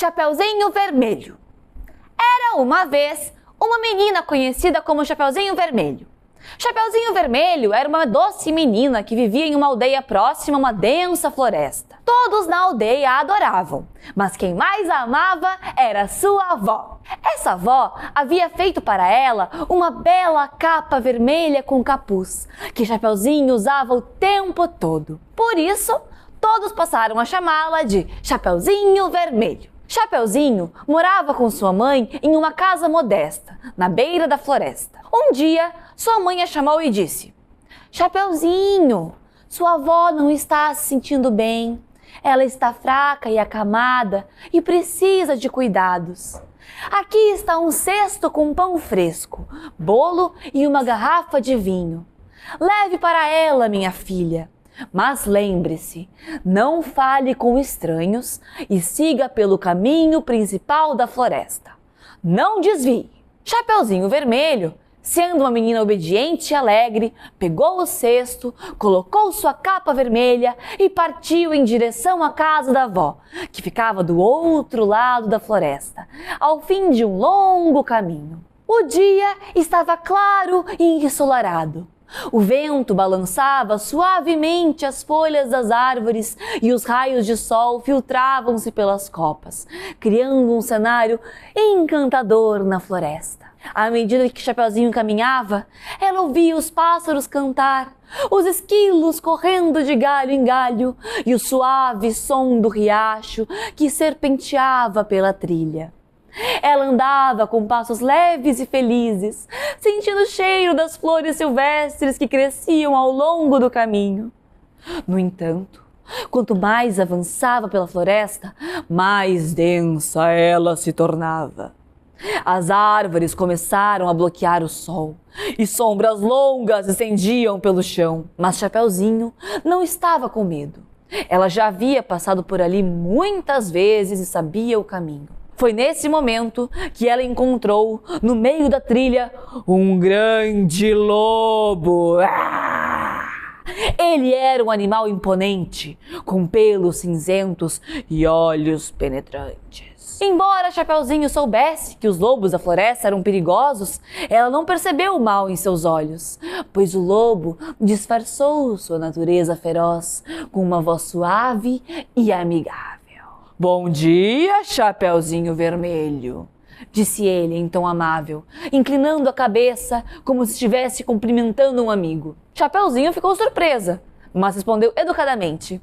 Chapeuzinho Vermelho. Era uma vez uma menina conhecida como Chapeuzinho Vermelho. Chapeuzinho Vermelho era uma doce menina que vivia em uma aldeia próxima a uma densa floresta. Todos na aldeia a adoravam, mas quem mais a amava era sua avó. Essa avó havia feito para ela uma bela capa vermelha com capuz, que Chapeuzinho usava o tempo todo. Por isso, todos passaram a chamá-la de Chapeuzinho Vermelho. Chapeuzinho morava com sua mãe em uma casa modesta, na beira da floresta. Um dia, sua mãe a chamou e disse: Chapeuzinho, sua avó não está se sentindo bem. Ela está fraca e acamada e precisa de cuidados. Aqui está um cesto com pão fresco, bolo e uma garrafa de vinho. Leve para ela, minha filha. Mas lembre-se, não fale com estranhos e siga pelo caminho principal da floresta. Não desvie. Chapeuzinho Vermelho, sendo uma menina obediente e alegre, pegou o cesto, colocou sua capa vermelha e partiu em direção à casa da avó, que ficava do outro lado da floresta, ao fim de um longo caminho. O dia estava claro e ensolarado. O vento balançava suavemente as folhas das árvores e os raios de sol filtravam-se pelas copas, criando um cenário encantador na floresta. À medida que Chapeuzinho caminhava, ela ouvia os pássaros cantar, os esquilos correndo de galho em galho e o suave som do riacho que serpenteava pela trilha. Ela andava com passos leves e felizes, sentindo o cheiro das flores silvestres que cresciam ao longo do caminho. No entanto, quanto mais avançava pela floresta, mais densa ela se tornava. As árvores começaram a bloquear o sol e sombras longas se estendiam pelo chão. Mas Chapeuzinho não estava com medo. Ela já havia passado por ali muitas vezes e sabia o caminho. Foi nesse momento que ela encontrou, no meio da trilha, um grande lobo. Ele era um animal imponente, com pelos cinzentos e olhos penetrantes. Embora Chapeuzinho soubesse que os lobos da floresta eram perigosos, ela não percebeu o mal em seus olhos, pois o lobo disfarçou sua natureza feroz com uma voz suave e amigável. Bom dia, Chapeuzinho Vermelho, disse ele em tom amável, inclinando a cabeça como se estivesse cumprimentando um amigo. Chapeuzinho ficou surpresa, mas respondeu educadamente: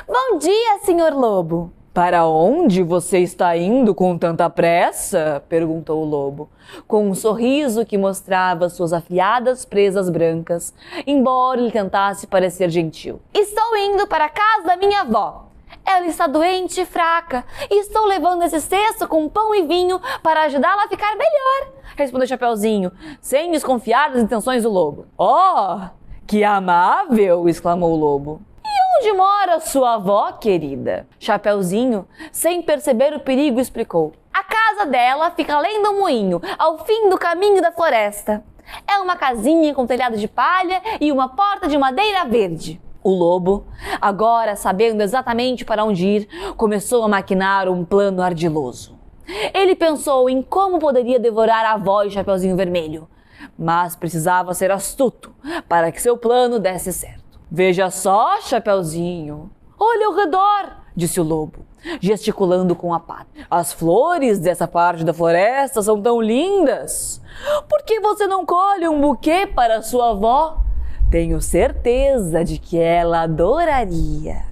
Bom dia, senhor lobo. Para onde você está indo com tanta pressa? Perguntou o lobo, com um sorriso que mostrava suas afiadas presas brancas, embora ele tentasse parecer gentil. Estou indo para a casa da minha avó. Ela está doente e fraca e estou levando esse cesto com pão e vinho para ajudá-la a ficar melhor, respondeu Chapeuzinho, sem desconfiar das intenções do lobo. Oh, que amável! Exclamou o lobo. E onde mora sua avó, querida? Chapeuzinho, sem perceber o perigo, explicou. A casa dela fica além do moinho, ao fim do caminho da floresta. É uma casinha com telhado de palha e uma porta de madeira verde. O lobo, agora sabendo exatamente para onde ir, começou a maquinar um plano ardiloso. Ele pensou em como poderia devorar a avó e Chapeuzinho Vermelho, mas precisava ser astuto para que seu plano desse certo. Veja só, Chapeuzinho. Olhe ao redor, disse o lobo, gesticulando com a pata. As flores dessa parte da floresta são tão lindas. Por que você não colhe um buquê para sua avó? Tenho certeza de que ela adoraria.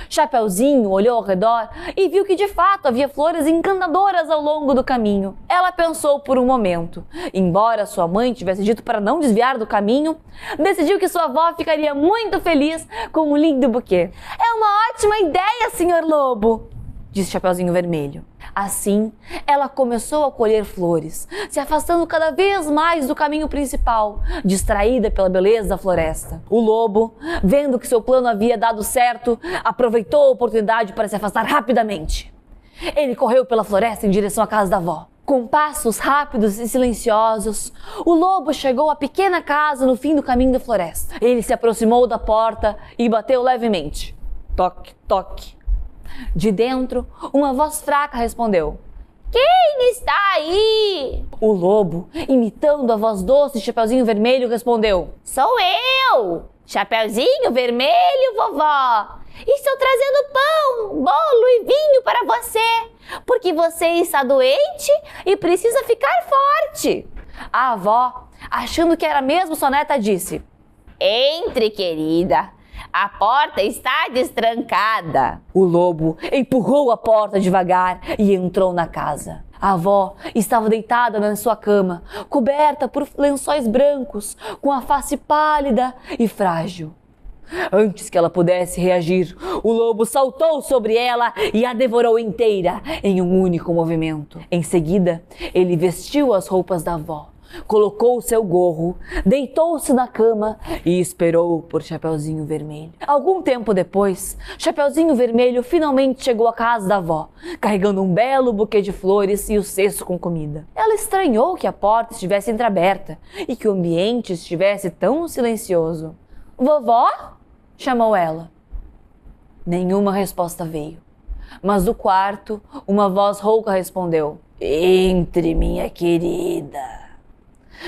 Chapeuzinho olhou ao redor e viu que de fato havia flores encantadoras ao longo do caminho. Ela pensou por um momento. Embora sua mãe tivesse dito para não desviar do caminho, decidiu que sua avó ficaria muito feliz com um lindo buquê. É uma ótima ideia, senhor lobo, disse Chapeuzinho Vermelho. Assim, ela começou a colher flores, se afastando cada vez mais do caminho principal, distraída pela beleza da floresta. O lobo, vendo que seu plano havia dado certo, aproveitou a oportunidade para se afastar rapidamente. Ele correu pela floresta em direção à casa da avó. Com passos rápidos e silenciosos, o lobo chegou à pequena casa no fim do caminho da floresta. Ele se aproximou da porta e bateu levemente. Toque, toque. De dentro, uma voz fraca respondeu: "Quem está aí?" O lobo, imitando a voz doce de Chapeuzinho Vermelho, respondeu: "Sou eu, Chapeuzinho Vermelho, vovó. Estou trazendo pão, bolo e vinho para você, porque você está doente e precisa ficar forte." A avó, achando que era mesmo sua neta, disse: "Entre, querida. A porta está destrancada." O lobo empurrou a porta devagar e entrou na casa. A avó estava deitada na sua cama, coberta por lençóis brancos, com a face pálida e frágil. Antes que ela pudesse reagir, o lobo saltou sobre ela e a devorou inteira em um único movimento. Em seguida, ele vestiu as roupas da avó, colocou seu gorro, deitou-se na cama e esperou por Chapeuzinho Vermelho. Algum tempo depois, Chapeuzinho Vermelho finalmente chegou à casa da avó, carregando um belo buquê de flores e o cesto com comida. Ela estranhou que a porta estivesse entreaberta e que o ambiente estivesse tão silencioso. "Vovó?" chamou ela. Nenhuma resposta veio, mas do quarto uma voz rouca respondeu: "Entre, minha querida."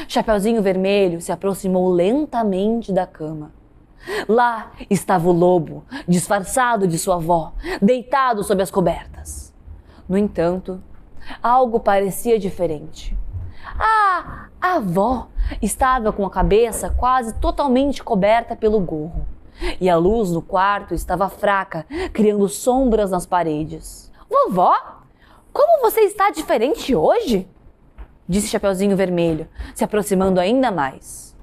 Chapeuzinho Vermelho se aproximou lentamente da cama. Lá estava o lobo, disfarçado de sua avó, deitado sob as cobertas. No entanto, algo parecia diferente. A avó estava com a cabeça quase totalmente coberta pelo gorro, e a luz no quarto estava fraca, criando sombras nas paredes. "Vovó, como você está diferente hoje?" disse Chapeuzinho Vermelho, se aproximando ainda mais.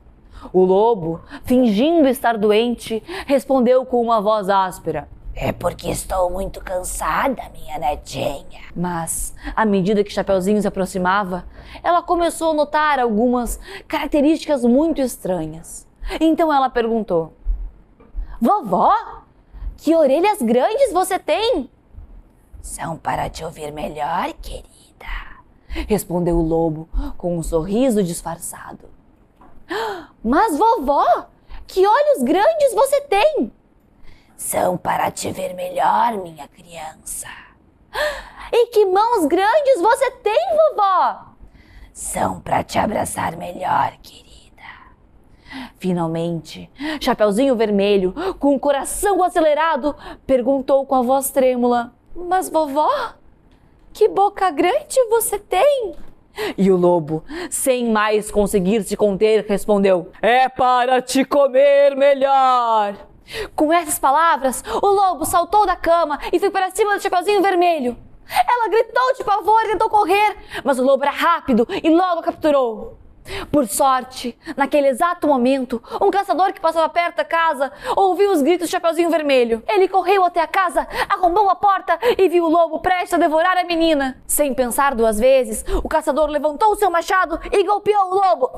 O lobo, fingindo estar doente, respondeu com uma voz áspera: "É porque estou muito cansada, minha netinha." Mas, à medida que Chapeuzinho se aproximava, ela começou a notar algumas características muito estranhas. Então ela perguntou: "Vovó, que orelhas grandes você tem?" "São para te ouvir melhor, querida," respondeu o lobo com um sorriso disfarçado. "Mas vovó, que olhos grandes você tem?" "São para te ver melhor, minha criança." "E que mãos grandes você tem, vovó?" "São para te abraçar melhor, querida." Finalmente, Chapeuzinho Vermelho, com o coração acelerado, perguntou com a voz trêmula: "Mas vovó, que boca grande você tem?" E o lobo, sem mais conseguir se conter, respondeu: "É para te comer melhor." Com essas palavras, o lobo saltou da cama e foi para cima do Chapeuzinho Vermelho. Ela gritou de pavor e tentou correr, mas o lobo era rápido e logo a capturou. Por sorte, naquele exato momento, um caçador que passava perto da casa ouviu os gritos do Chapeuzinho Vermelho. Ele correu até a casa, arrombou a porta e viu o lobo prestes a devorar a menina. Sem pensar duas vezes, o caçador levantou seu machado e golpeou o lobo,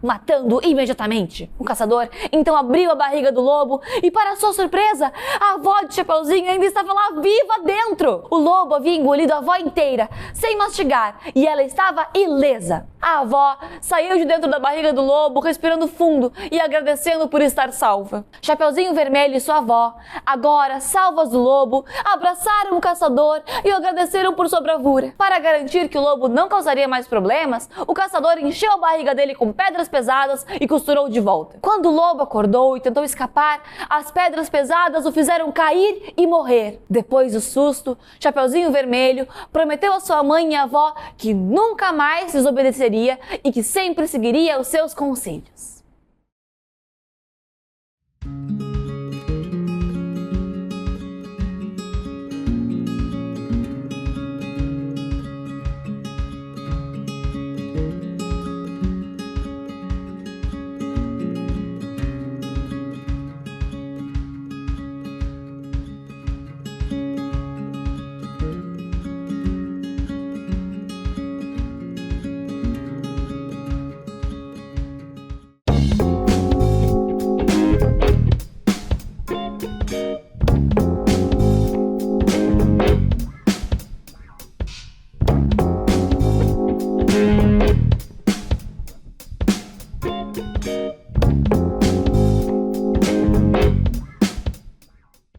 matando-o imediatamente. O caçador então abriu a barriga do lobo e, para sua surpresa, a avó de Chapeuzinho ainda estava lá viva dentro. O lobo havia engolido a avó inteira, sem mastigar, e ela estava ilesa. A avó saiu de dentro da barriga do lobo, respirando fundo e agradecendo por estar salva. Chapeuzinho Vermelho e sua avó, agora salvas do lobo, abraçaram o caçador e o agradeceram por sua bravura. Para garantir que o lobo não causaria mais problemas, o caçador encheu a barriga dele com pedras pesadas e costurou de volta. Quando o lobo acordou e tentou escapar, as pedras pesadas o fizeram cair e morrer. Depois do susto, Chapeuzinho Vermelho prometeu à sua mãe e avó que nunca mais desobedeceria e que sempre seguiria os seus conselhos.